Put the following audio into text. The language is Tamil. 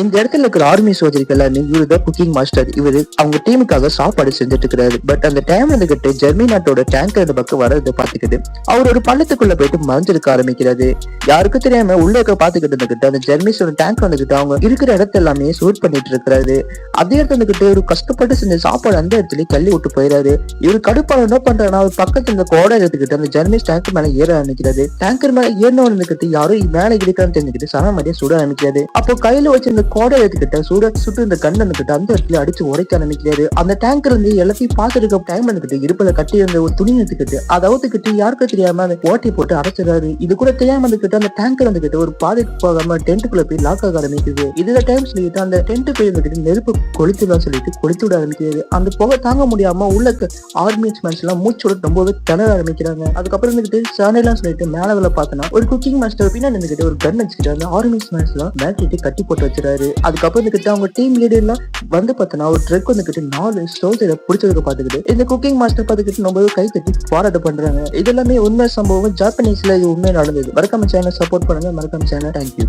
இந்த இடத்துல இருக்கிற ஆர்மி சோல்ஜருக்கு எல்லாமே இவரு தான் குக்கிங் மாஸ்டர். இவரு அவங்க டீமுக்காக சாப்பாடு செஞ்சுட்டு இருக்காரு. பட் அந்த டைம் வந்துகிட்டு ஜெர்மனி நாட்டோட டேங்கர் இந்த பக்கம் வரதை பாத்துக்கிட்டு அவர் ஒரு பள்ளத்துக்குள்ள போயிட்டு மறைஞ்சிருக்க ஆரம்பிக்கிறாரு. யாருக்கும் தெரியாம உள்ள இருக்க பாத்துக்கிட்டு இருந்துகிட்டு அந்த ஜெர்மனிஸோட டேங்க் வந்துகிட்டு அவங்க இருக்கிற இடத்த எல்லாமே சூட் பண்ணிட்டு இருக்காரு. அதே இடத்துல வந்துகிட்டு ஒரு கஷ்டப்பட்டு செஞ்ச சாப்பாடு அந்த இடத்துல தள்ளி விட்டு போயிடாரு. இவரு கடுப்பால என்ன பண்றாருன்னா அவர் பக்கத்துல இந்த கோடை எடுத்துக்கிட்டு அந்த ஜெர்மனிஸ் டேங்க் மேல ஏற ஆரம்பிக்கிறாரு. டேங்கர் மேல ஏறணும் இருந்துகிட்டு யாரும் மேல இருக்கிறான்னு தெரிஞ்சுக்கிட்டு சன மாதிரியே சுட ஆரம்பிக்கிறாரு. அப்போ கையில வச்சு இந்த கோடை எடுத்துக்கிட்ட சுட்டு இந்த கண் வந்துகிட்டு அந்த இடத்துல அடிச்சு உடைக்க ஆரம்பிக்கிறாரு. அந்த டேங்கர் இருந்து எல்லாத்தையும் பார்த்துட்டு டைம் வந்துகிட்டு இருப்பதை கட்டி இருந்த ஒரு துணி எடுத்துக்கிட்டு அதை அவுத்துக்கிட்டு யாருக்கும் தெரியாம அந்த ஓட்டி போட்டு அடைச்சிடாரு. இது கூட தெரியாம வந்துகிட்டு அந்த டேங்கர் வந்துகிட்டு ஒரு பாதைக்கு போகாம டென்ட்டுக்குள்ள போய் லாக் ஆக ஆரம்பிக்குது. இதுல டைம் சொல்லிட்டு அந்த டென்ட் போய் வந்துட்டு நெருப்பு கொளுத்துதான் சொல்லிட்டு கொளுத்து விட ஆரம்பிக்கிறது. அந்த புகை தாங்க முடியாம உள்ள ஆர்மி மேன்ஸ் எல்லாம் மூச்சோட ரொம்பவே திணற ஆரம்பிக்கிறாங்க. அதுக்கப்புறம் வந்துகிட்டு சேனல்லாம் சொல்லிட்டு மேல பார்த்தோன்னா ஒரு குக்கிங் மாஸ்டர் பின்னாடி இருந்துகிட்டு ஒரு கன் வச்சுக்கிட்டு அந்த ஆர்மி மேன்ஸ் எல்லாம் பேட்டிட்டு கட்டி போட்டு வச்சிருக்காரு. அதுக்கப்புறம் வந்துகிட்டு அவங்க டீம் லீடர் எல்லாம் வந்து பார்த்தோன்னா ஒரு ட்ரக் வந்துகிட்டு 4 சோல்ஜரை பிடிச்சதுக்கு பார்த்துக்கிட்டு இந்த குக்கிங் மாஸ்டர் பார்த்துக்கிட்டு ரொம்பவே கை தட்டி போராட்டம் பண்றாங்க. இதெல்லாமே உண்மை சம்பவம். ஜாப்பனீஸ்ல இது உண்மை நடந்தது. மறக்காம சேனல் சப்போர்ட் பண்ணுங்க. மறக்காம சேனல். தேங்க்யூ.